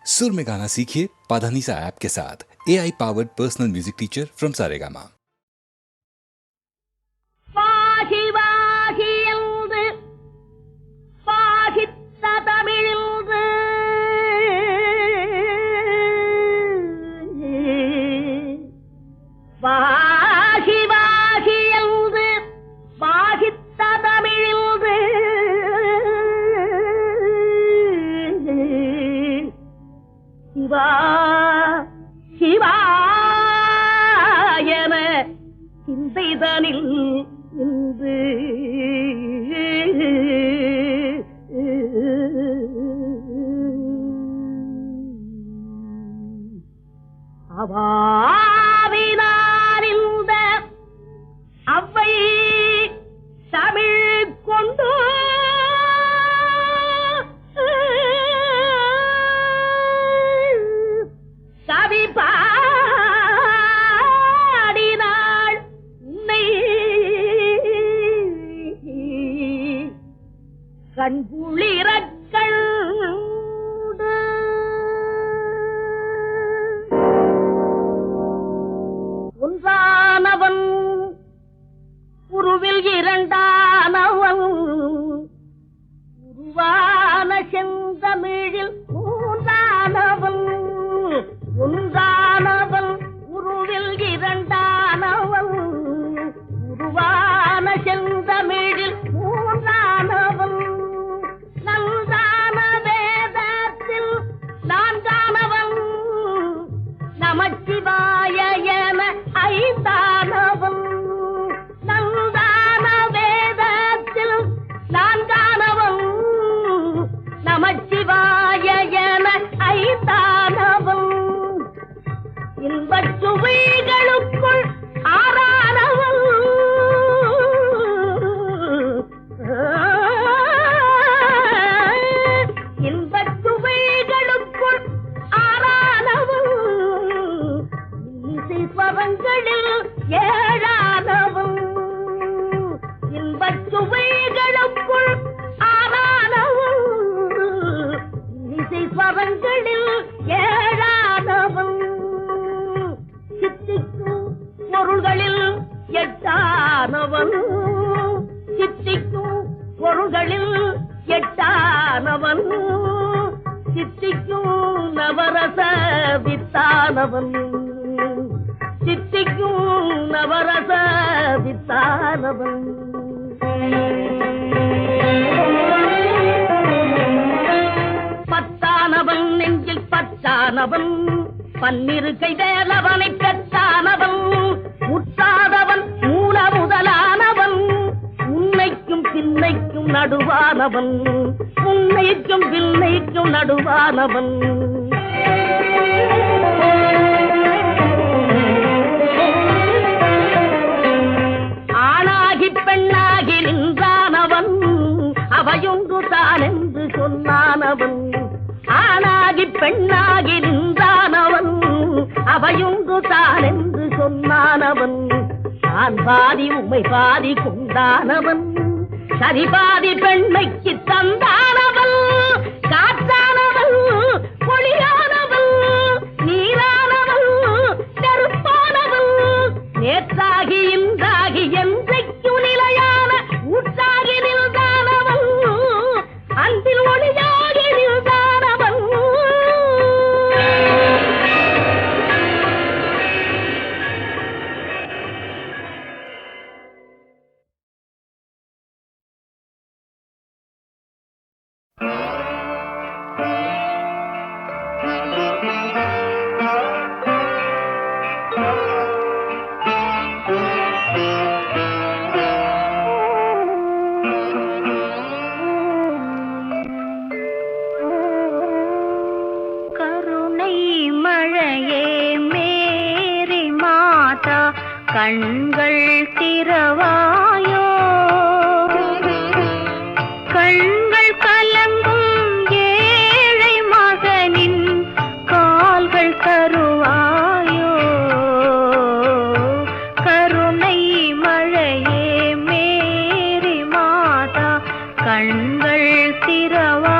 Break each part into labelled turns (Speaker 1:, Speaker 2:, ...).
Speaker 1: सुर में गाना सीखिए पाधानीसा ऐप के साथ। AI powered personal music teacher from Saregama.
Speaker 2: சிவாயன சிந்தைதனில் இன்று அவாவினாரிந்த அவ்வை தமிழ் கொண்டு கவி பாடினாள் உன்னை கண்குளிரக்கள் ஒன்றானவன் உருவில் இரண்டானவன் உருவான செந்தமிழில் மூன்றானவன் ஒன்றானவன் உருவில் இரண்டானவன் உருவான செந்தமிழில் மூன்றானவன் நன்றான வேதத்தில் நான்கானவன் நமச்சிவாய என ஐந்தானவன் நன்றான வேதத்தில் நான்கானவன் நமச்சிவாய என ஐந்தானவன் இன்பச் சுவைகளுக்குள் ஆறானவன் இன்பச் சுவைகளுக்குள் ஆறானவன் இசை ஸ்வரங்களில் ஏழானவன் இன்பச் சுவைகளுக்குள் ஆறானவன் இசை ஸ்வரங்களில் ஏழானவன் சித்திக்கும் பொருள்களில் எட்டானவன் சித்திக்கும் பொருள்களில் எட்டானவன் சித்திக்கும் நவரச வித்தானவன் சித்திக்கும் நவரச வித்தானவன் பத்தானவன் நெஞ்சில் பச்சானவன் பன்னிரு கைவேலவனை பெற்றானவன் முற்றாதவன் மூல முதலானவன் உன்னைக்கும் பின்னைக்கும் நடுவானவன் உன்னைக்கும் பின்னைக்கும் நடுவானவன் ஆணாகி பெண்ணாகி நின்றானவன் அவையொன்று தான் என்று சொன்னானவன் ஆணாகி பெண்ணாகி நின்றானவன் அவையொன்று தான் என்று சொன்னானவன் நான் பாதி உம்மை பாதி கொண்டானவன் சரி பாதி பெண்மைக்கு தந்தானவன் காற்றானவன் பொழியானவன் நீரானவன் நெருப்பானவன் நேற்றாகி இன்றாகி என்றைக்கும் நிலையான ஊற்றாகி நின்றானவன் அன்பில் ஒளியாகி நின்றானவன் கண்கள் திறவாயோ கண்கள் கலங்கும் ஏழை மகனின் கால்கள் தருவாயோ கருணை மழையே மேரி மாதா கண்கள் திறவாயோ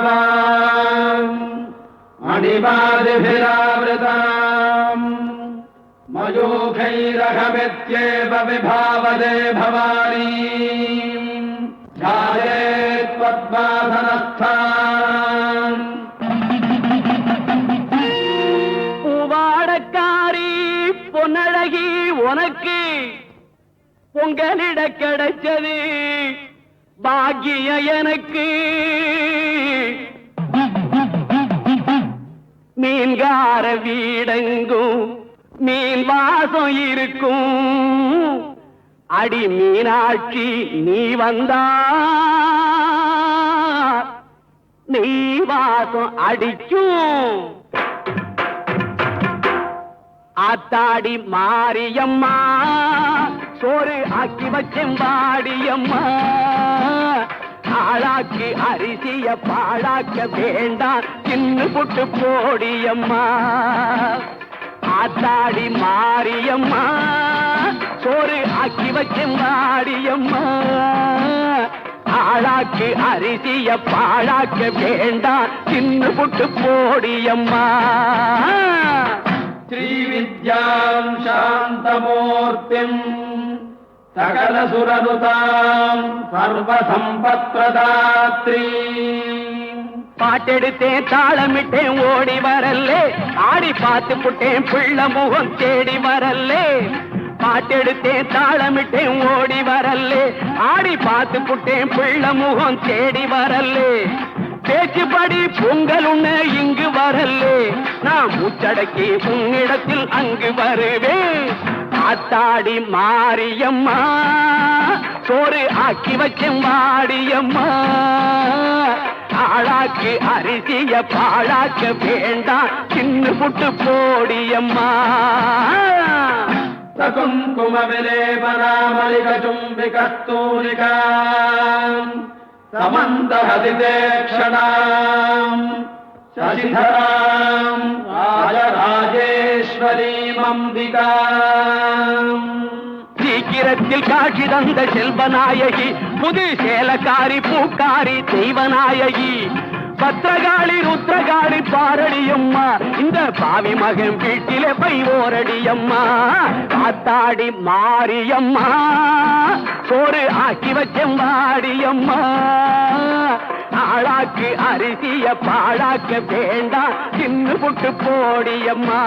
Speaker 3: धृतपाशाङ्कुशपुष्पबाणचापाम् मणिमादिभिरावृताम् मयूखैरहमित्येव विभावदे भवानी ध्यायेत् पद्मासनस्थान्
Speaker 4: பூவாடக்காரி பொன்னழகி உனக்கு பொங்கலிட கிடைச்சது பாக்கிய எனக்கு மீன்கார வீடெங்கும் மீன் வாசம் இருக்கும் அடி மீனாட்சி நீ வந்தா நீ வாசம் அடிக்கும் ஆத்தாடி மாரியம்மா சோறு ஆக்கி வச்சேன் வாடியம்மா ஆளாக்கு அரிசிய பாழாக்க வேண்டாம் சின்ன புட்டு போடியம்மா ஆத்தாடி மாரியம்மா சோறு ஆக்கி வச்சேன் வாடியம்மா ஆளாக்கு அரிசிய பாழாக்க வேண்டாம் சின்ன புட்டு போடியம்மா
Speaker 3: श्रीविद्यां शान्तमूर्तिम् सकलसुरनुताम् सर्वसम्पत्प्रदात्री
Speaker 4: பாட்டெடுத்தேன் தாளமிட்டேன் ஓடி வரல்லே ஆடி பார்த்து புட்டேன் பிள்ள முகம் தேடி வரல்லே பாட்டெடுத்தேன் தாளமிட்டேன் ஓடி வரல்லே ஆடி பார்த்து புட்டேன் பிள்ள முகம் தேடி வரல்லே பேச்சுப்படி பொங்கல் உண்ண இங்கு வரல்லே நான் மூச்சடக்கி உன்னிடத்தில் அங்கு வருவேன் ஆத்தாடி மாரியம்மா சோறு ஆக்கி வச்சேன் வாடியம்மா ஆளாக்கு அரிசிய பாழாக்க வேண்டாம் சின்ன புட்டு போடியம்மா
Speaker 3: सकुङ्कुम विलेपनामलिकचुम्बिकस्तूलिका समन्तहसिते क्षणाम् शशिधराम् राजराजेश्वरीमम्बिकाम्
Speaker 4: சீக்கிரத்தில் காட்சி தந்த செல்வநாயகி புது சேலக்காரி பூக்காரி தெய்வநாயகி பத்திரகாளி ருத்ரகாளி பாரடியம்மா இந்த பாவி மகன் வீட்டிலே பை ஓரடியம்மா ஆத்தாடி மாரியம்மா சோறு ஆக்கி வச்சேன் வாடியம்மா ஆளாக்கு அரிசிய பாழாக்க வேண்டாம் சின்ன புட்டு போடியம்மா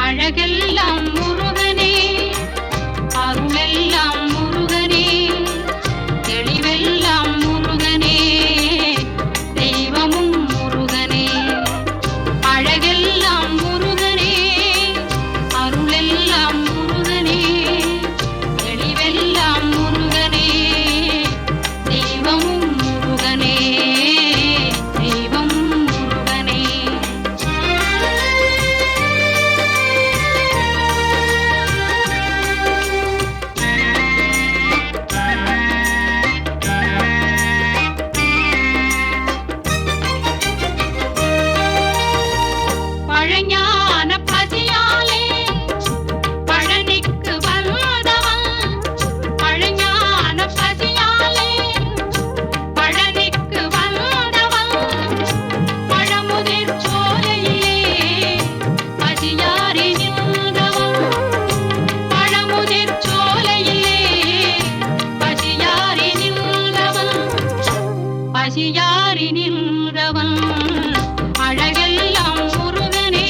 Speaker 5: அழகெல்லாம் முருகனே அருளெல்லாம் முருகனே தெளிவெல்லாம் முருகனே தெய்வமும் முருகனே அழகெல்லாம் முருகனே அருளெல்லாம் முருகனே தெளிவெல்லாம் முருகனே தெய்வமும் முருகனே தெய்வம் முருகனே பழஞான பதியாலே பழனிக்கு வந்தவன் பழஞான பதியாலே பழனிக்கு வந்தவன் பழமுதிர் சோலையிலே பதியாரி நின்றவன் பழமுதிர் சோலையிலே பதியாரி நின்றவன் பசியாரி நின்றவன் அழகெல்லாம் முருகனே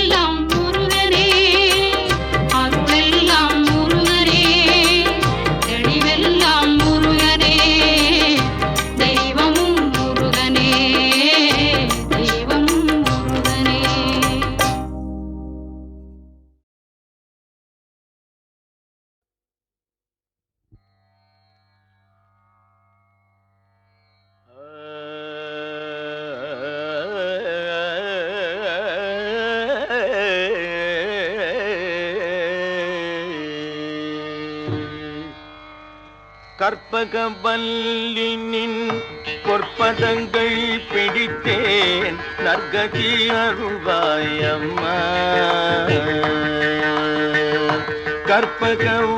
Speaker 5: அருளெல்லாம் முருகனே அருளெல்லாம் முருகனே தெளிவெல்லாம் முருகனே தெய்வமும் முருகனே தெய்வமும் முருகனே
Speaker 4: கற்பகவல்லினின் பொற்பதங்கள் பிடித்தேன் நற்கதி அருள்வாயம்மா.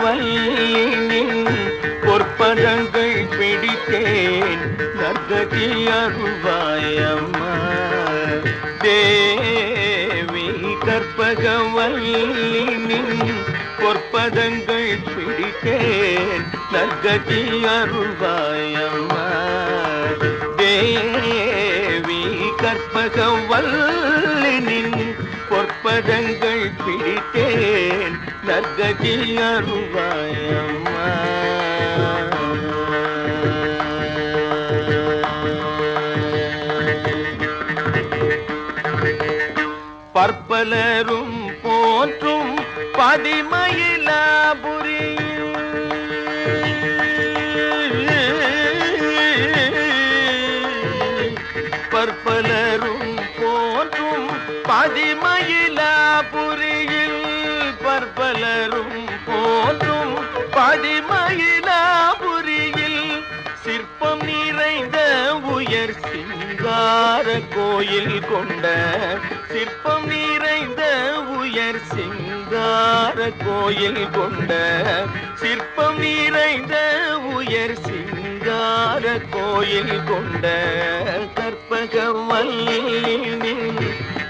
Speaker 4: கற்பகவல்லினின் பொற்பதங்கள் பிடித்தேன் நற்கதி அருள்வாயம்மா. தேவி கற்பகவல்லினின் பொற்பதங்கள் பிடித்தேன் நற்கதி அருள்வாயம்மா. தேவி கற்பகவல்லினின் பொற்பதங்கள் பிடித்தேன் நற்கதி அருள்வாயம்மா. பற்பலரும் போற்றும் பதிமயிலாபுரி பற்பலரும் போற்றும் பதிமயிலாபுரியில் பற்பலரும் போற்றும் பதிமயிலாபுரியில் சிற்பம் நிறைந்த உயர் சிங்கார கோயில் கொண்ட சிற்பம் நிறைந்த உயர் சிங்கார கோயில் கொண்ட சிற்பம் நிறைந்த உயர் சிங்கார கோயில் கொண்ட கற்பகவல்லினின்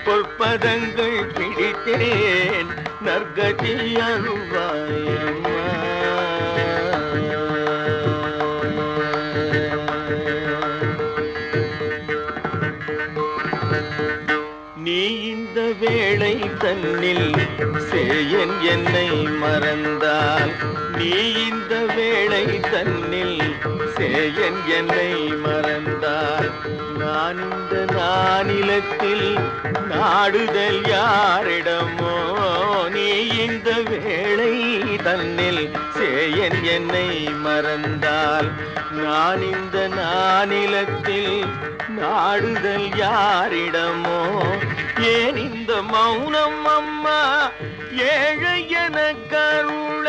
Speaker 4: பொற்பதங்கள் பிடித்தேன் நற்கதி அருள்வாயம்மா. நீ இந்த வேளை தன்னில் சேயன் என்னை மறந்தால் நீ இந்த வேளை தன்னில் சேயன் என்னை மறந்தால் நான் இந்த நானிலத்தில் நாடுதல் யாரிடமோ. நீ இந்த வேளை தன்னில் சேயன் என்னை மறந்தால் நான் இந்த நானிலத்தில் நாடுதல் யாரிடமோ. ஏன் இந்த மௌனம் அம்மா ஏழை என கருள.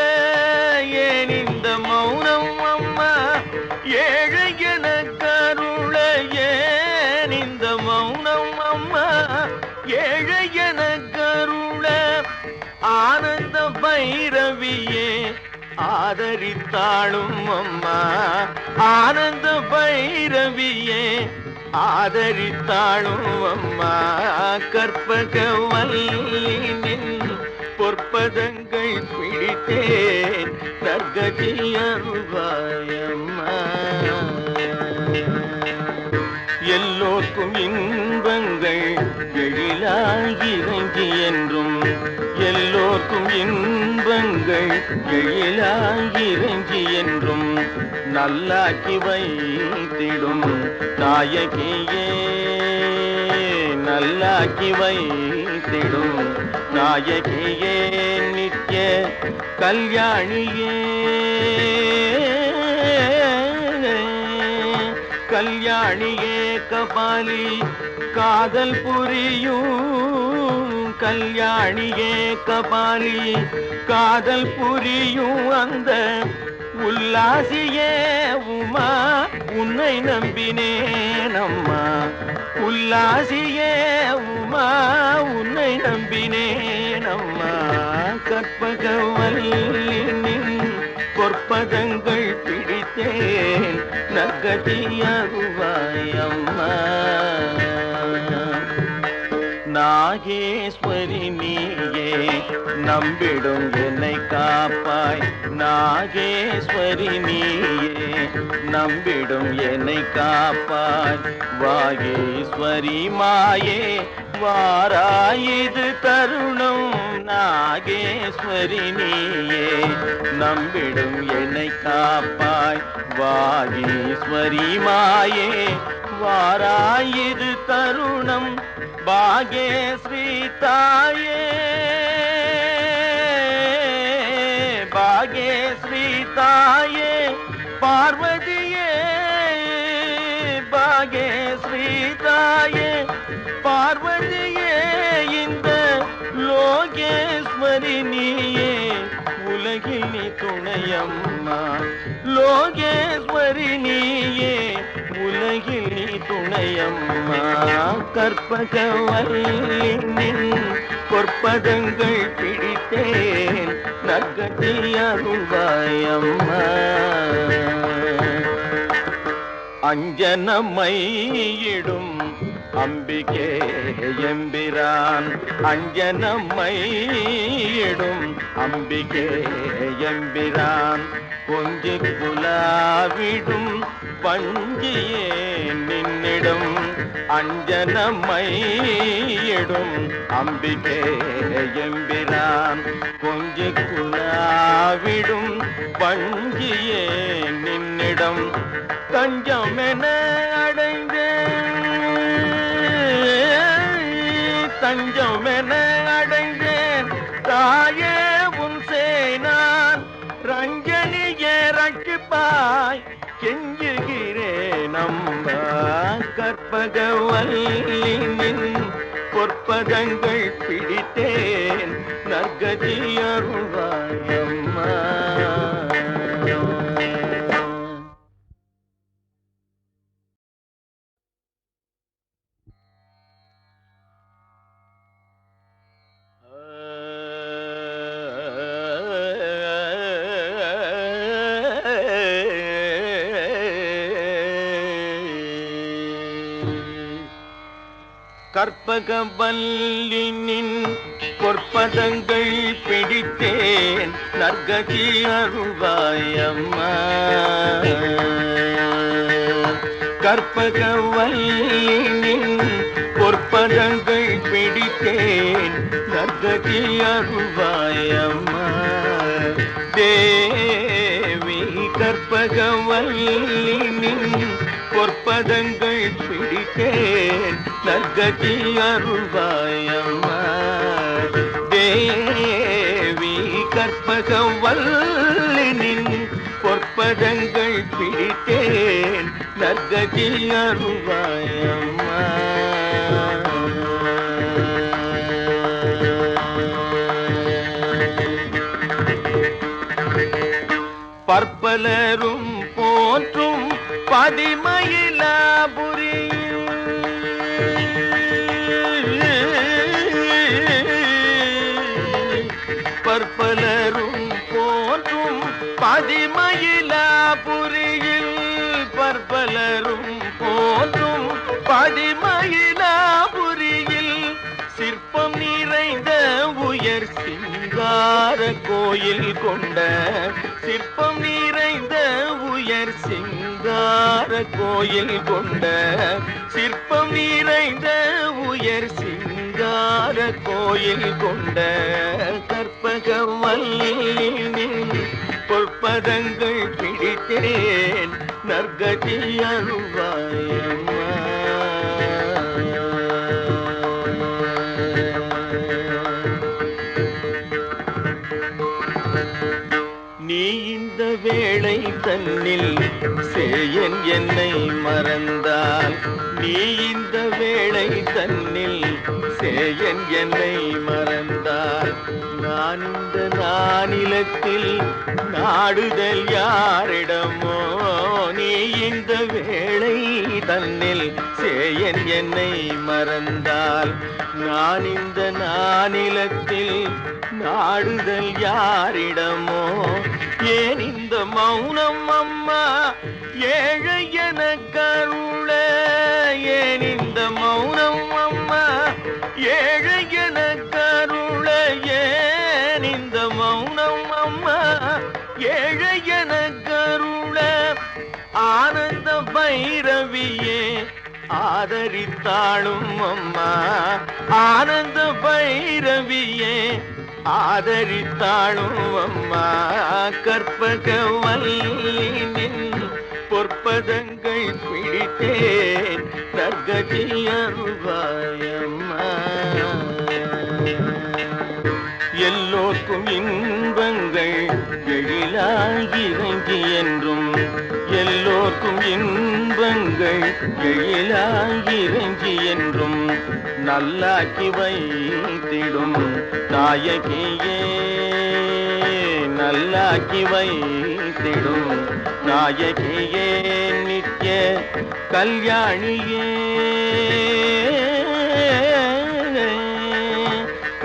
Speaker 4: ஏன் இந்த மௌனம் அம்மா ஏழை என கருள. ஏன் இந்த மௌனம் அம்மா ஏழை என கருள. ஆனந்த பைரவியே ஆதரித்தாளும் அம்மா. ஆனந்த பைரவியே ஆதரித்தாளும் அம்மா. கற்பகவல்லினின் பொற்பதங்கள் பிடித்தேன் நற்கதி அருள்வாயம்மா. எல்லோர்க்கும் இன்பங்கள் எழிலாகி இறங்கி என்றும் எல்லோர்க்கும் இன்பங்கள் எழிலாகி இறங்கி என்றும் நல்லாக்கி வைத்திடும் நாயகியே நல்லாக்கி வைத்திடும் நாயகியே நித்ய கல்யாணியே கல்யாணியே கபாலி காதல் புரியும் கல்யாணியே கபாலி காதல் புரியும் அந்த உல்லாசியே உமா உன்னை நம்பினேன் அம்மா. உல்லாசியே உமா உன்னை நம்பினேன் அம்மா. கற்பகவல்லினின் பொற்பதங்கள் பிடித்தேன் நற்கதி அருள்வாயம்மா. நாகேஸ்வரி நீயே நம்பிடும் என்னை காப்பாய். நாகேஸ்வரி நீயே நம்பிடும் என்னை காப்பாய் வாகீஸ்வரி மாயே வாராயிது தருணம் நாகேஸ்வரி நீயே நம்பிடும் என்னை காப்பாய் வாகீஸ்வரி மாயே வாராயிது தருணம் பாகேஸ்ரீ தாயே பாகேஸ்ரீ தாயே பார்வதியே பாகேஸ்ரீ தாயே பார்வதியே இந்த லோகேஸ்வரி நீயே உலகில் நீ துணையம்மா லோகேஸ்வரி நீயே உலகில் நீ துணையம்மா கற்பகவல்லின் பொற்பதங்கள் பிடித்தேன் நற்கதி அருள்வாயம்மா அஞ்சனமையிடும் அம்பிகே எம்பிரான் அஞ்சனமையிடும் அம்பிகே எம்பிரான் கொஞ்சி குலாவிடும் பஞ்சியே நின்னிடும் அஞ்சனமையிடும் அம்பிகே எம்பிரான் கொஞ்சி குலாவிடும் பஞ்சியே நின்னிடம் தஞ்சமென அடைந்தேன் தஞ்சமென அடைந்தேன் தாயே உன் சேனான் ரஞ்சனியே ரட்சிப்பாய் கெஞ்சுகிறேன் அம்பா கற்பகவல்லின் பொற்பதங்கள் பிடித்தேன் நற்கதி அருள்வாயம்மா கற்பகவல்லினின் பொற்பதங்கள் பிடித்தேன் நற்கதி அருள்வாயம்மா கற்பகவல்லினின் பொற்பதங்கள் பிடித்தேன் நற்கதி அருள்வாயம்மா தேவி கற்பகவல்லினின் பொற்பதங்கள் பிடித்தேன் நற்கதி அருள்வாயம்மா தேவி கற்பகவல்லினின் பொற்பதங்கள் பிடித்தேன் நற்கதி அருள்வாயம்மா பற்பலரும் போற்றும் பதிமயிலாபுரி பற்பலரும் போற்றும் பதிமயிலாபுரியில் பற்பலரும் போற்றும் பதிமயிலாபுரியில் சிற்பம் நிறைந்த உயர் சிங்கார கோயில் கொண்ட சிற்பம் நிறைந்த உயர் சிங்கார கோயில் கொண்ட சிற்பம் நிறைந்த உயர் சிங்கார கோயில் கொண்ட கற்பகவல்லினின் பொற்பதங்கள் பிடித்தேன் நற்கதி அருள்வாயம்மா நீ இந்த வேளை தன்னில் சேயன் என்னை மறந்தால் நீ இந்த வேளை தன்னில் சேயன் என்னை மறந்தால் நான் இந்த நானிலத்தில் நாடுதல் யாரிடமோ நீ இந்த வேளை தன்னில் சேயன் என்னை மறந்தால் நான் இந்த நானிலத்தில் நாடுதல் யாரிடமோ ஏன் இந்த மௌனம் அம்மா ஏழை என கருள ஏன் இந்த மௌனம் அம்மா ஏழை என கருள ஏன் இந்த மௌனம் அம்மா ஏழை என கருள ஆனந்த பைரவியே ஆதரித்தாளும் அம்மா, ஆனந்த பைரவியே ஆதரித்தாளும் அம்மா, கற்பகவல்லினின் பொற்பதங்கள் பிடித்தேன் நற்கதி அருள்வாயம்மா. எல்லோர்க்கும் இன்பங்கள் எழிலாகிறங்கி என்றும், எல்லோர்க்கும் இன்பங்கள் எழிலாகிறங்கி என்றும் நல்லாக்கி வைத்திடும் நாயகியே, நல்லாக்கி வைத்திடும் நாயகியே, நித்ய கல்யாணியே,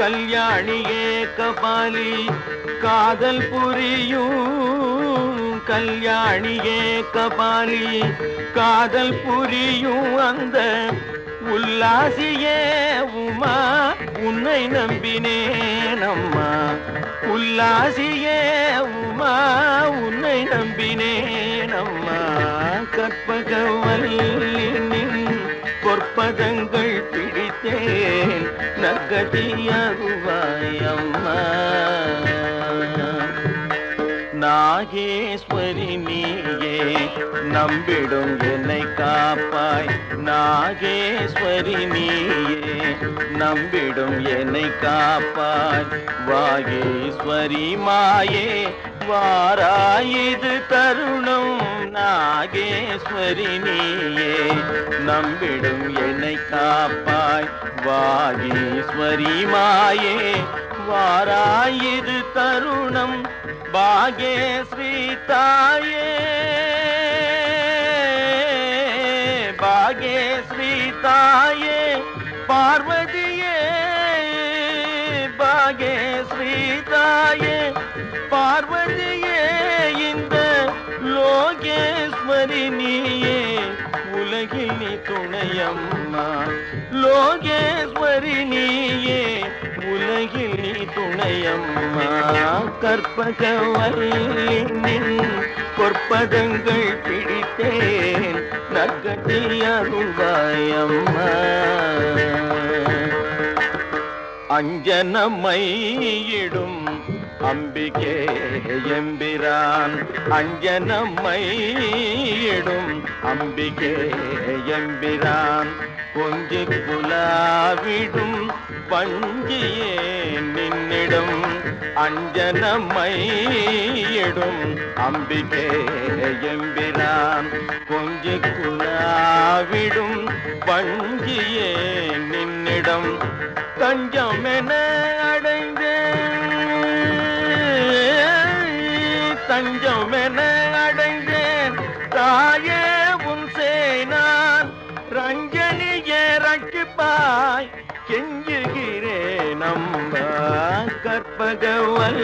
Speaker 4: கல்யாணியே கபாலி காதல் புரியும், கல்யாணியே கபாலி காதல் புரியும் அந்த உல்லாசியே உமா உன்னை நம்பினேன் அம்மா, உல்லாசியே உமா உன்னை நம்பினேன் அம்மா, கற்பகவல்லினின் பொற்பதங்கள் பிடித்தேன் நற்கதி அருள்வாயம்மா. நாகேஸ்வரி நீயே நம்பிடும் என்னை காப்பாய், நாகேஸ்வரி நீயே நம்பிடும் என்னை காப்பாய், வாகேஸ்வரி மாயே வாராயிது தருணம், நாகேஸ்வரி நீயே நம்பிடும் என்னை காப்பாய், வாகேஸ்வரி மாயே வாராயிது தருணம், பாகேஸ்ரீ தாயே, பாகேஸ்ரீ தாயே பார்வதியே, பாகேஸ்ரீ தாயே பார்வதியே, இந்த லோகேஸ்வரி நீயே உலகில் நீ துணையம்மா, லோகேஸ்வரி நீயே உலகில் நீ துணையம்மா, கற்பகவல்லினின் பொற்பதங்கள் பிடித்தேன் நற்கதி அருள்வாயம்மா. அஞ்சனமையிடும் அம்பிகே எம்பிரான், அஞ்சனமையிடும் அம்பிகே எம்பிரான், கொஞ்சி குலாவிடும் பஞ்சியே நின்னிடும், அஞ்சனமையிடும் அம்பிகே எம்பிரான், கொஞ்சி குலாவிடும் பஞ்சியே நின்னிடம், தஞ்சம் என அடைந்தேன், தஞ்சம் என அடைந்தேன் தாயே உன் சேனான், ரஞ்சனியே ரட்சிப்பாய் கெஞ்சுகிறேன் அம்மா, கற்பகவல்லினின்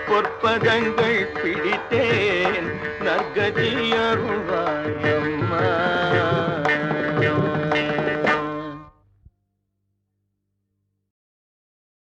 Speaker 4: பொற்பதங்கள் பிடித்தேன் நற்கதி அருள்வாயம்மா.